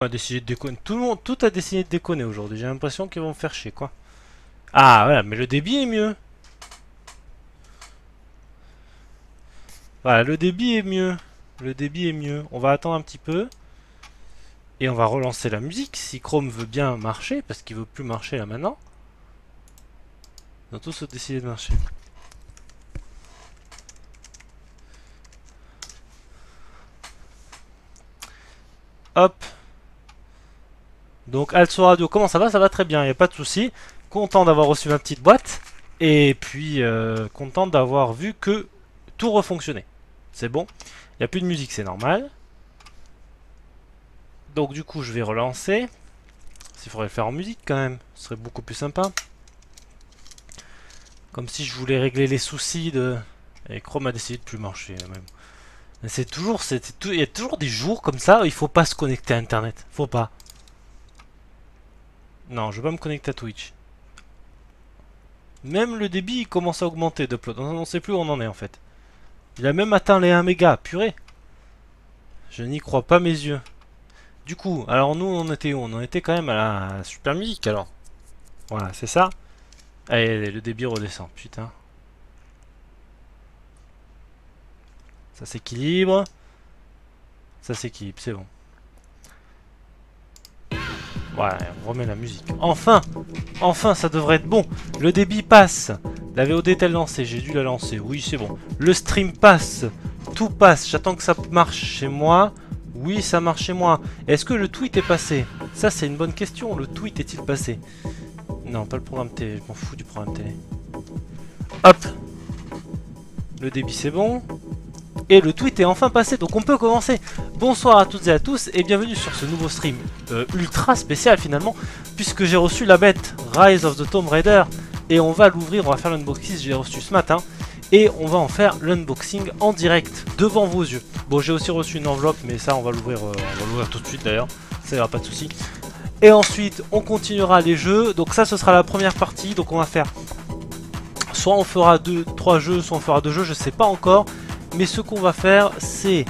a décidé de déconner. Tout le monde, tout a décidé de déconner aujourd'hui. J'ai l'impression qu'ils vont me faire chier, quoi. Ah, voilà, mais le débit est mieux. Voilà, le débit est mieux. Le débit est mieux. On va attendre un petit peu. Et on va relancer la musique si Chrome veut bien marcher, parce qu'il veut plus marcher là maintenant. Ils ont tous décidé de marcher. Hop. Donc Also Radio, comment ça va? Ça va très bien, il n'y a pas de souci. Content d'avoir reçu ma petite boîte. Et puis content d'avoir vu que tout refonctionnait. C'est bon. Il n'y a plus de musique, c'est normal. Donc du coup je vais relancer. Il faudrait le faire en musique quand même. Ce serait beaucoup plus sympa. Comme si je voulais régler les soucis de... Et Chrome a décidé de plus marcher même. C'est toujours... Il y a toujours des jours comme ça où il faut pas se connecter à internet. Faut pas. Non, je vais pas me connecter à Twitch. Même le débit il commence à augmenter d'upload. On ne sait plus où on en est en fait. Il a même atteint les 1 méga. Purée. Je n'y crois pas mes yeux. Du coup, alors nous on était où? On en était quand même à la super musique alors. Voilà, c'est ça. Allez, le débit redescend. Putain. Ça s'équilibre. Ça s'équilibre, c'est bon. Voilà, on remet la musique. Enfin! Enfin, ça devrait être bon. Le débit passe. La VOD est-elle lancée? J'ai dû la lancer. Oui, c'est bon. Le stream passe. Tout passe. J'attends que ça marche chez moi. Oui, ça marche chez moi. Est-ce que le tweet est passé? Ça, c'est une bonne question. Le tweet est-il passé? Non, pas le programme télé. Je m'en fous du programme télé. Hop! Le débit, c'est bon. Et le tweet est enfin passé, donc on peut commencer. Bonsoir à toutes et à tous et bienvenue sur ce nouveau stream ultra spécial finalement, puisque j'ai reçu la bête Rise of the Tomb Raider et on va l'ouvrir, on va faire l'unboxing, je l'ai reçu ce matin et on va en faire l'unboxing en direct devant vos yeux. Bon, j'ai aussi reçu une enveloppe, mais ça on va l'ouvrir tout de suite d'ailleurs, ça ira pas de souci. Et ensuite on continuera les jeux, donc ça ce sera la première partie, donc on va faire soit on fera 2-3 jeux, soit on fera 2 jeux, je sais pas encore. Mais ce qu'on va faire, c'est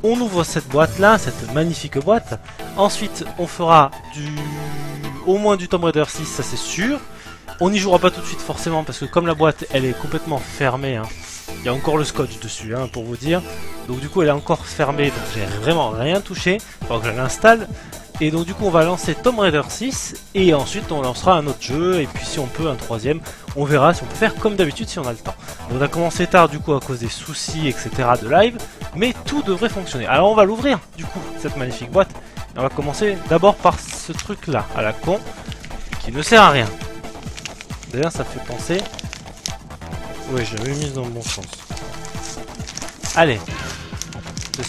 on ouvre cette boîte là, cette magnifique boîte. Ensuite, on fera au moins du Tomb Raider 6, ça c'est sûr. On n'y jouera pas tout de suite forcément parce que comme la boîte, elle est complètement fermée. Hein, il y a encore le scotch dessus, hein, pour vous dire. Donc du coup, elle est encore fermée, donc j'ai vraiment rien touché. Il faudra que je l'installe. Et donc du coup on va lancer Tomb Raider 6 et ensuite on lancera un autre jeu et puis si on peut un troisième, on verra si on peut faire comme d'habitude si on a le temps. On a commencé tard du coup à cause des soucis etc de live, mais tout devrait fonctionner. Alors on va l'ouvrir du coup cette magnifique boîte et on va commencer d'abord par ce truc là à la con qui ne sert à rien. D'ailleurs ça fait penser... Oui, j'avais mis dans le bon sens. Allez,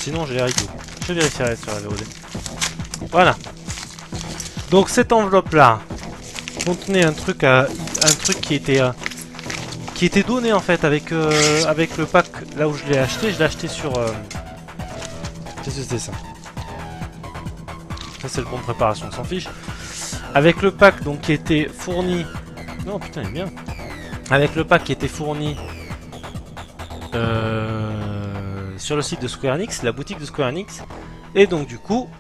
sinon j'ai les rigots. Je vérifierai sur la VOD. Voilà. Donc cette enveloppe là contenait un truc qui était donné en fait avec le pack là où je l'ai acheté. Je l'ai acheté sur qu'est-ce que c'était ça? Ça c'est le bon de préparation, on s'en fiche. Avec le pack donc qui était fourni. Non putain il est bien. Avec le pack qui était fourni sur le site de Square Enix, la boutique de Square Enix. Et donc du coup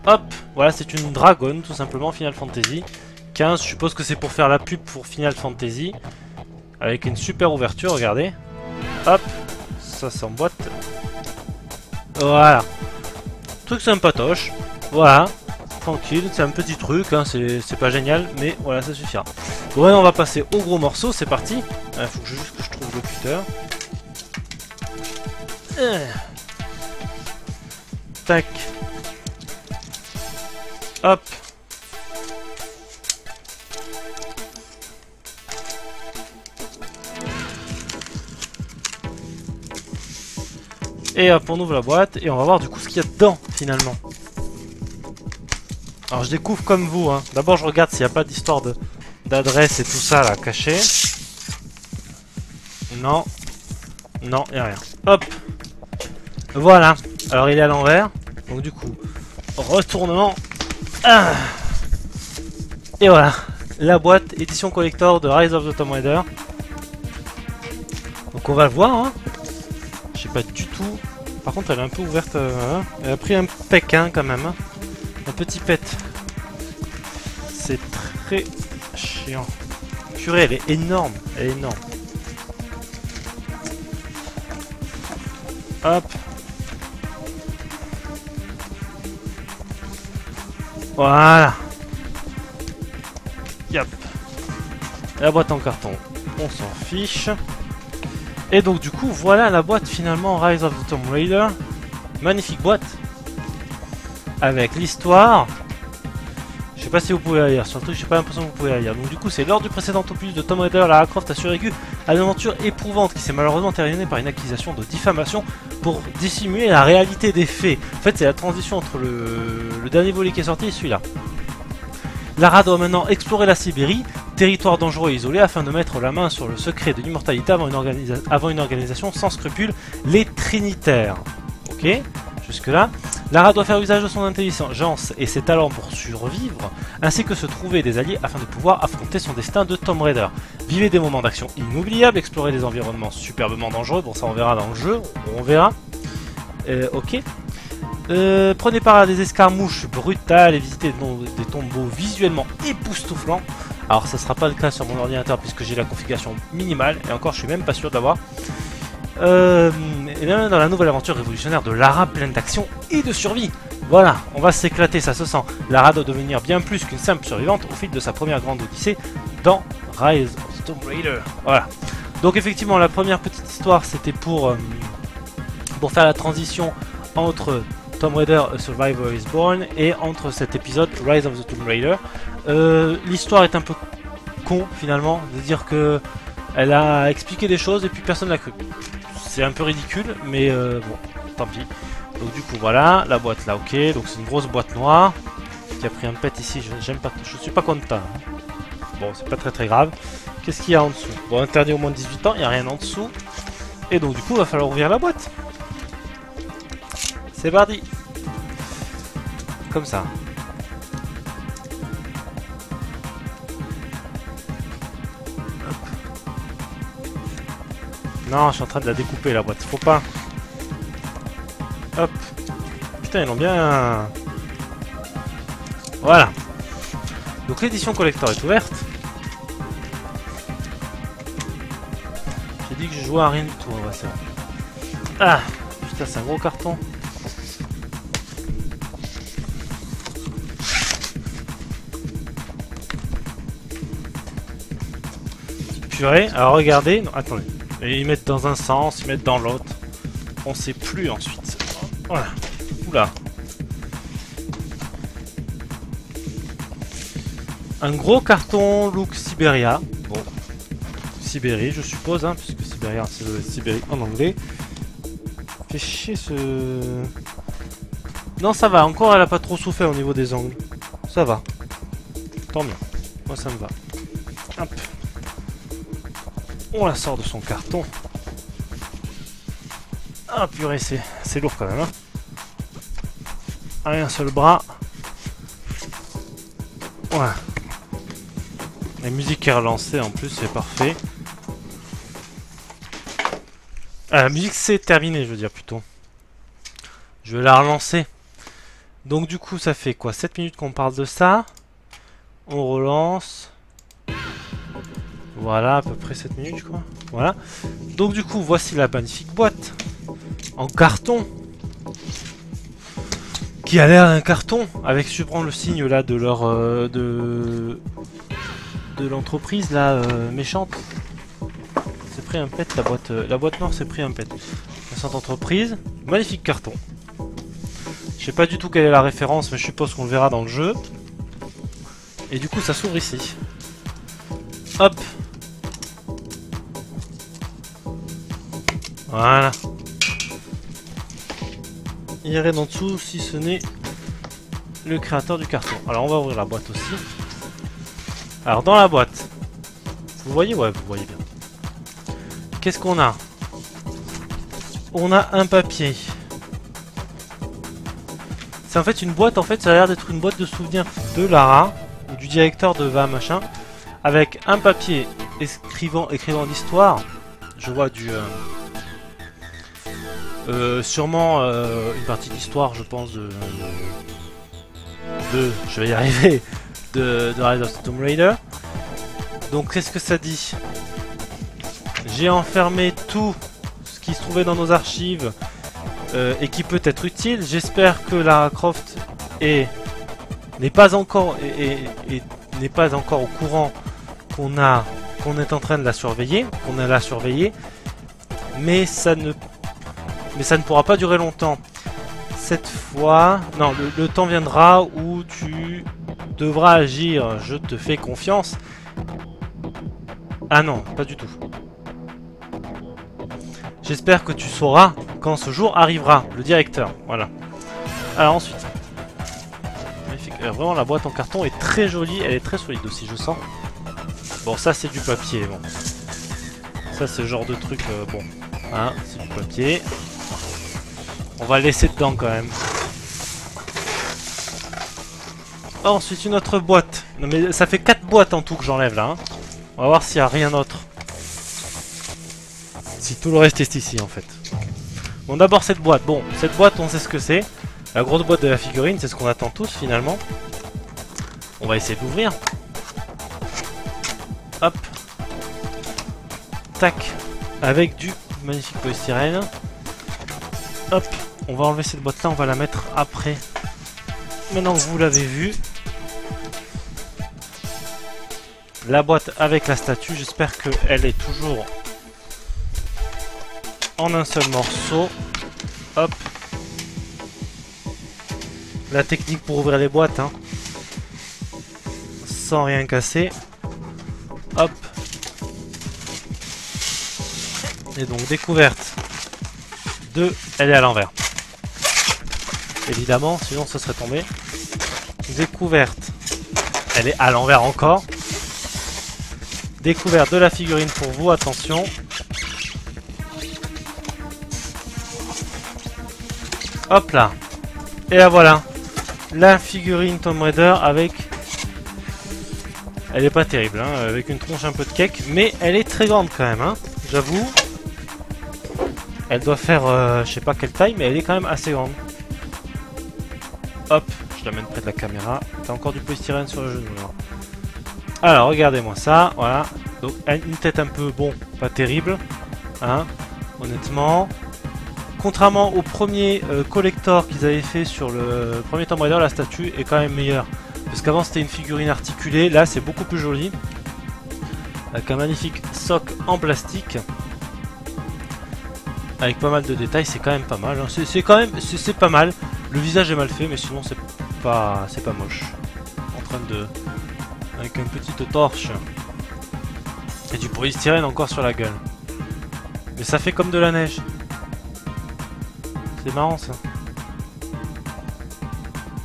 hop, voilà, c'est une dragon, tout simplement, Final Fantasy 15. Je suppose que c'est pour faire la pub pour Final Fantasy. Avec une super ouverture, regardez. Hop, ça s'emboîte. Voilà. Truc sympatoche. Voilà. Tranquille, c'est un petit truc, hein, c'est pas génial, mais voilà, ça suffira. Bon, on va passer au gros morceau, c'est parti. Il faut juste que je trouve le cutter. Tac. Hop. Et hop, on ouvre la boîte et on va voir du coup ce qu'il y a dedans finalement. Alors je découvre comme vous, hein. D'abord je regarde s'il n'y a pas d'histoire d'adresse et tout ça là caché. Non. Non, il n'y a rien. Hop. Voilà. Alors il est à l'envers. Donc du coup, retournement. Ah. Et voilà, la boîte édition collector de Rise of the Tomb Raider. Donc on va le voir, hein. Je sais pas du tout. Par contre elle est un peu ouverte, elle a pris un pékin quand même. Hein. Un petit pet. C'est très chiant. Purée, elle est énorme. Elle est énorme. Hop. Voilà. Yep. La boîte en carton, on s'en fiche. Et donc du coup, voilà la boîte finalement Rise of the Tomb Raider. Magnifique boîte. Avec l'histoire. Je sais pas si vous pouvez la lire, surtout j'ai pas l'impression que vous pouvez la lire. Donc du coup, c'est lors du précédent opus de Tomb Raider, Lara Croft a survécu à une aventure éprouvante qui s'est malheureusement terminée par une accusation de diffamation pour dissimuler la réalité des faits. En fait, c'est la transition entre le dernier volet qui est sorti et celui-là. Lara doit maintenant explorer la Sibérie, territoire dangereux et isolé, afin de mettre la main sur le secret de l'immortalité avant une organisation sans scrupules, les Trinitaires. Ok, jusque-là. Lara doit faire usage de son intelligence et ses talents pour survivre, ainsi que se trouver des alliés afin de pouvoir affronter son destin de Tomb Raider. Vivez des moments d'action inoubliables, explorez des environnements superbement dangereux, bon ça on verra dans le jeu, on verra. Ok. Prenez part à des escarmouches brutales et visitez des tombeaux visuellement époustouflants. Alors ça sera pas le cas sur mon ordinateur puisque j'ai la configuration minimale et encore je suis même pas sûr d'avoir. Et même dans la nouvelle aventure révolutionnaire de Lara pleine d'action et de survie. Voilà, on va s'éclater, ça se sent. Lara doit devenir bien plus qu'une simple survivante au fil de sa première grande odyssée dans Rise of the Tomb Raider. Voilà. Donc effectivement la première petite histoire c'était pour faire la transition entre Tomb Raider A Survivor is Born et entre cet épisode Rise of the Tomb Raider. L'histoire est un peu con finalement, de dire que elle a expliqué des choses et puis personne l'a cru. C'est un peu ridicule, mais bon, tant pis. Donc du coup voilà, la boîte là, ok. Donc c'est une grosse boîte noire qui a pris un pet ici. J'aime pas, je suis pas content. Bon, c'est pas très grave. Qu'est-ce qu'il y a en dessous? Bon, interdit au moins de 18 ans, il n'y a rien en dessous. Et donc du coup, il va falloir ouvrir la boîte. C'est parti. Comme ça. Non, je suis en train de la découper la boîte, faut pas. Hop. Putain, ils l'ont bien... Voilà. Donc l'édition collector est ouverte. J'ai dit que je jouais à rien du tout, on va ça. Ah, putain, c'est un gros carton. Purée, alors regardez, non, attendez. Et ils mettent dans un sens, ils mettent dans l'autre. On sait plus ensuite. Voilà. Oula. Un gros carton look Siberia. Bon. Sibérie, je suppose, hein, puisque Siberia, c'est le Sibérie en anglais. Fait chier ce... Non, ça va. Encore, elle a pas trop souffert au niveau des angles. Ça va. Tant mieux. Moi, ça me va. Hop. On la sort de son carton. Ah purée, c'est lourd quand même. Hein. Avec un seul bras. Voilà. La musique est relancée en plus, c'est parfait. Ah, la musique c'est terminé, je veux dire plutôt. Je vais la relancer. Donc du coup, ça fait quoi? 7 minutes qu'on parle de ça. On relance. Voilà, à peu près 7 minutes, je crois. Voilà. Donc du coup, voici la magnifique boîte. En carton. Qui a l'air d'un carton. Avec, je prends le signe là de leur... de l'entreprise là, méchante. C'est pris un pet, la boîte noire c'est pris un pet. Cette entreprise. Magnifique carton. Je sais pas du tout quelle est la référence, mais je suppose qu'on le verra dans le jeu. Et du coup, ça s'ouvre ici. Hop. Voilà. Il n'y a rien en dessous si ce n'est le créateur du carton. Alors on va ouvrir la boîte aussi. Alors dans la boîte, vous voyez? Ouais, vous voyez bien. Qu'est-ce qu'on a? On a un papier. C'est en fait une boîte, en fait ça a l'air d'être une boîte de souvenirs de Lara, ou du directeur de VA machin, avec un papier écrivant l'histoire. Je vois du... sûrement une partie d'histoire, je pense, je vais y arriver, de Rise of the Tomb Raider. Donc qu'est-ce que ça dit? J'ai enfermé tout ce qui se trouvait dans nos archives et qui peut être utile. J'espère que Lara Croft n'est pas encore n'est pas encore au courant qu'on est en train de la surveiller, mais ça ne pourra pas durer longtemps. Cette fois, non, le temps viendra où tu devras agir. Je te fais confiance. Ah non, pas du tout. J'espère que tu sauras quand ce jour arrivera, le directeur. Voilà. Alors ensuite. Magnifique. Vraiment, la boîte en carton est très jolie. Elle est très solide aussi, je sens. Bon, ça c'est du papier. Bon. Ça c'est le genre de truc. Bon. Hein, c'est du papier. On va le laisser dedans quand même. Ensuite, une autre boîte. Non mais ça fait 4 boîtes en tout que j'enlève là. Hein. On va voir s'il n'y a rien d'autre. Si tout le reste est ici en fait. Bon, d'abord cette boîte. Bon, cette boîte on sait ce que c'est. La grosse boîte de la figurine, c'est ce qu'on attend tous finalement. On va essayer d'ouvrir. Hop. Tac. Avec du magnifique polystyrène. Hop. On va enlever cette boîte là, on va la mettre après. Maintenant que vous l'avez vu. La boîte avec la statue, j'espère qu'elle est toujours en un seul morceau. Hop. La technique pour ouvrir les boîtes, hein. Sans rien casser. Hop. Et donc découverte de... Elle est à l'envers. Évidemment, sinon ça serait tombé. Découverte. Elle est à l'envers encore. Découverte de la figurine pour vous, attention. Hop là. Et la voilà. La figurine Tomb Raider avec... Elle est pas terrible, hein, avec une tronche un peu de cake, mais elle est très grande quand même, hein, j'avoue. Elle doit faire, je sais pas quelle taille, mais elle est quand même assez grande. Hop, je l'amène près de la caméra. T'as encore du polystyrène sur le genou, là. Alors, regardez-moi ça, voilà. Donc, une tête un peu, bon, pas terrible, hein, honnêtement. Contrairement au premier collector qu'ils avaient fait sur le premier Tomb Raider, la statue est quand même meilleure. Parce qu'avant c'était une figurine articulée, là c'est beaucoup plus joli. Avec un magnifique socle en plastique. Avec pas mal de détails, c'est quand même pas mal. Hein. C'est quand même, c'est pas mal. Le visage est mal fait, mais sinon c'est pas moche. En train de... Avec une petite torche. Et du polystyrène encore sur la gueule. Mais ça fait comme de la neige. C'est marrant ça.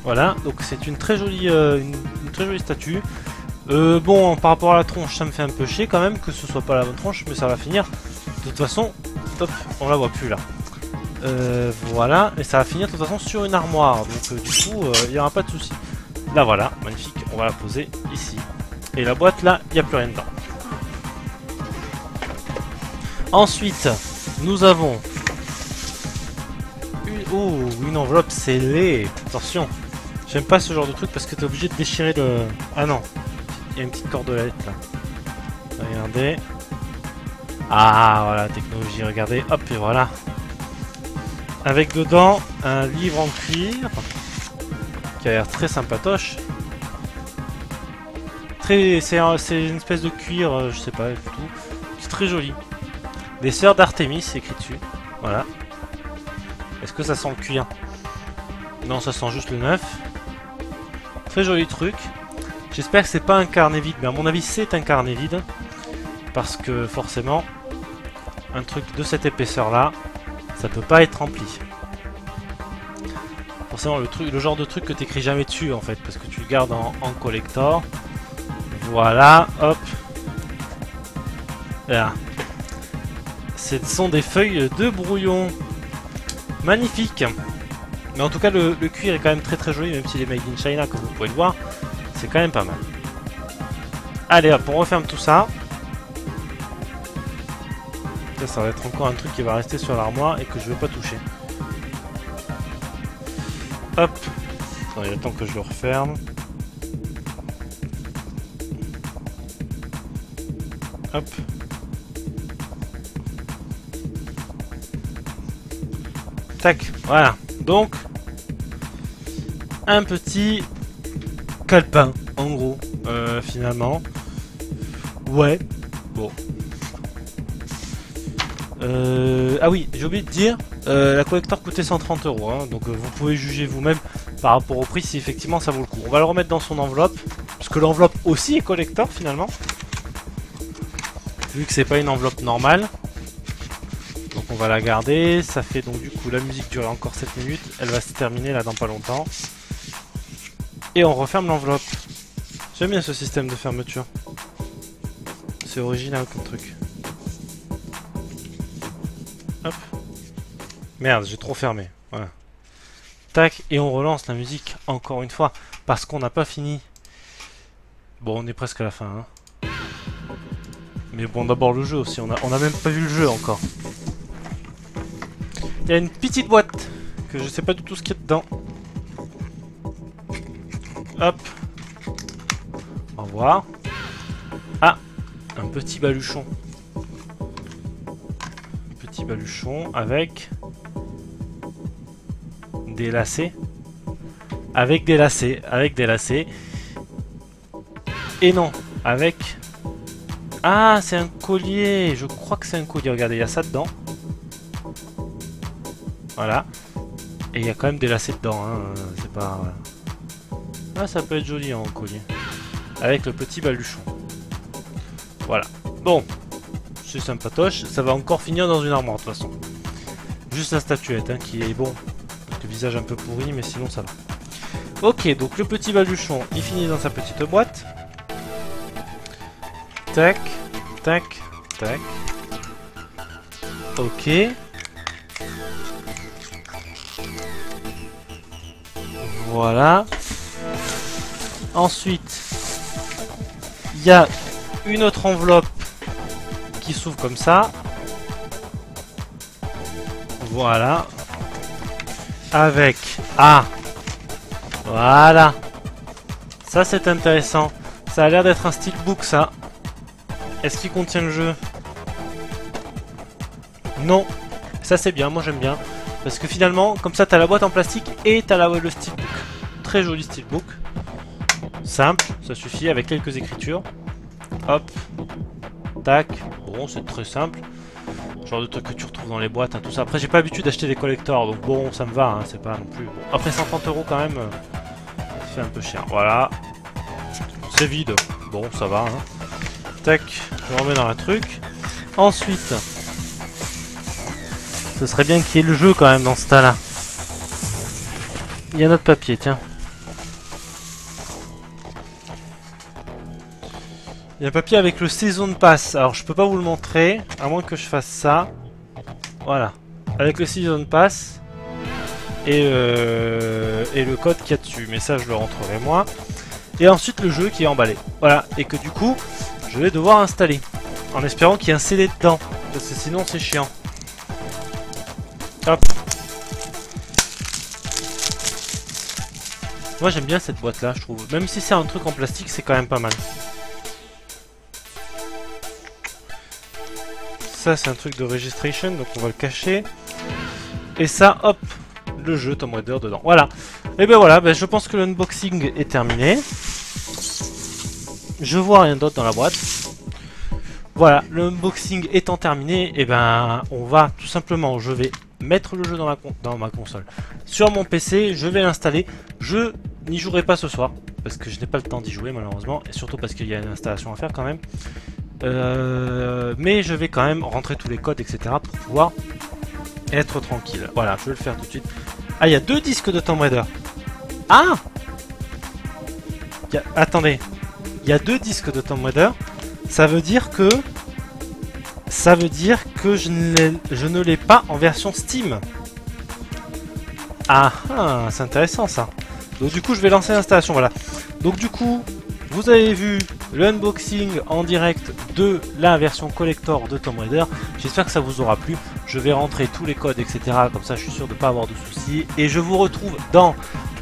Voilà, donc c'est une très jolie statue. Bon, par rapport à la tronche, ça me fait un peu chier quand même que ce soit pas la bonne tronche, mais ça va finir. De toute façon, hop, on la voit plus là. Voilà, et ça va finir de toute façon sur une armoire. Donc du coup, il n'y aura pas de souci. Là voilà, magnifique, on va la poser ici. Et la boîte là, il n'y a plus rien dedans. Ensuite, nous avons une enveloppe scellée. Attention. J'aime pas ce genre de truc parce que t'es obligé de déchirer le... Ah non, il y a une petite cordelette là. Regardez. Ah voilà, technologie, regardez. Hop, et voilà. Avec dedans un livre en cuir qui a l'air très sympatoche. C'est une espèce de cuir, je sais pas du tout. C'est très joli. Des sœurs d'Artémis, c'est écrit dessus. Voilà. Est-ce que ça sent le cuir? Non, ça sent juste le neuf. Très joli truc. J'espère que c'est pas un carnet vide, mais à mon avis c'est un carnet vide. Parce que forcément, un truc de cette épaisseur là, ça peut pas être rempli. Forcément le genre de truc que t'écris jamais dessus en fait, parce que tu le gardes en collector. Voilà, hop. Là. Ce sont des feuilles de brouillon. Magnifique. Mais en tout cas le cuir est quand même très très joli, même s'il est made in China comme vous pouvez le voir. C'est quand même pas mal. Allez hop, on referme tout ça. Ça va être encore un truc qui va rester sur l'armoire et que je vais pas toucher. Hop. Attendez, attends que je le referme. Hop. Tac, voilà. Donc, un petit calepin, en gros, finalement. Ouais, bon. Ah oui, j'ai oublié de dire, la collector coûtait 130 €, hein, donc vous pouvez juger vous-même par rapport au prix si effectivement ça vaut le coup. On va le remettre dans son enveloppe, parce que l'enveloppe aussi est collector finalement, vu que c'est pas une enveloppe normale. Donc on va la garder, ça fait donc du coup la musique dure encore 7 minutes, elle va se terminer là dans pas longtemps. Et on referme l'enveloppe. J'aime bien ce système de fermeture. C'est original comme truc. Hop. Merde, j'ai trop fermé. Voilà. Tac, et on relance la musique encore une fois, parce qu'on n'a pas fini. Bon, on est presque à la fin, hein. Mais bon, d'abord le jeu aussi, on a même pas vu le jeu encore. Il y a une petite boîte, que je sais pas du tout ce qu'il y a dedans. Hop. Au revoir. Ah, un petit baluchon. Un petit baluchon avec des lacets. Avec des lacets. Avec des lacets. Et non, avec... Ah, c'est un collier. Je crois que c'est un collier. Regardez, il y a ça dedans. Voilà. Et il y a quand même des lacets dedans. Hein. C'est pas... Voilà. Ah, ça peut être joli en collier. Avec le petit baluchon. Voilà. Bon. C'est sympatoche. Ça va encore finir dans une armoire de toute façon. Juste la statuette hein, qui est bon. Avec le visage un peu pourri, mais sinon ça va. Ok, donc le petit baluchon, il finit dans sa petite boîte. Tac. Tac. Tac. Ok. Voilà. Ensuite, il y a une autre enveloppe qui s'ouvre comme ça. Voilà. Avec... Ah! Voilà. Ça, c'est intéressant. Ça a l'air d'être un steelbook, ça. Est-ce qu'il contient le jeu? Non. Ça, c'est bien. Moi, j'aime bien. Parce que finalement, comme ça, t'as la boîte en plastique et t'as le steelbook. Très joli steelbook. Simple, ça suffit avec quelques écritures. Hop. Tac. Bon, c'est très simple. Genre de truc que tu retrouves dans les boîtes, hein, tout ça. Après, j'ai pas l'habitude d'acheter des collectors, donc bon, ça me va, hein, c'est pas non plus... Bon. Après, 130 € quand même, ça fait un peu cher. Voilà. C'est vide. Bon, ça va, hein. Tac, je le remets dans un truc. Ensuite, ce serait bien qu'il y ait le jeu quand même dans ce tas-là. Il y a notre papier, tiens. Il y a un papier avec le Season Pass. Alors je peux pas vous le montrer, à moins que je fasse ça. Voilà. Avec le Season Pass. Et le code qu'il y a dessus. Mais ça je le rentrerai moi. Et ensuite le jeu qui est emballé. Voilà. Et que du coup, je vais devoir installer. En espérant qu'il y ait un CD dedans. Parce que sinon c'est chiant. Hop. Moi j'aime bien cette boîte là, je trouve. Même si c'est un truc en plastique, c'est quand même pas mal. Ça c'est un truc de registration, donc on va le cacher. Et ça, hop, le jeu Tomb Raider dedans. Voilà. Et ben voilà, je pense que l'unboxing est terminé. Je vois rien d'autre dans la boîte. Voilà, l'unboxing étant terminé, et ben on va tout simplement, je vais mettre le jeu dans ma console. Sur mon PC, je vais l'installer. Je n'y jouerai pas ce soir, parce que je n'ai pas le temps d'y jouer malheureusement, et surtout parce qu'il y a une installation à faire quand même. Mais je vais quand même rentrer tous les codes, etc. pour pouvoir être tranquille. Voilà, je vais le faire tout de suite. Ah, il y a 2 disques de Tomb Raider. Ah, attendez. Il y a 2 disques de Tomb Raider. Ça veut dire que je ne l'ai pas en version Steam. Ah, c'est intéressant ça. Donc du coup, je vais lancer l'installation. Voilà. Donc du coup, vous avez vu le unboxing en direct de la version collector de Tomb Raider. J'espère que ça vous aura plu. Je vais rentrer tous les codes, etc. Comme ça, je suis sûr de ne pas avoir de soucis. Et je vous retrouve dans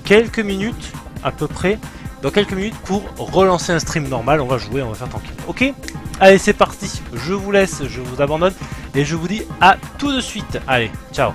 quelques minutes, à peu près, dans quelques minutes pour relancer un stream normal. On va jouer, on va faire tranquille. Ok? Allez, c'est parti. Je vous laisse, je vous abandonne et je vous dis à tout de suite. Allez, ciao.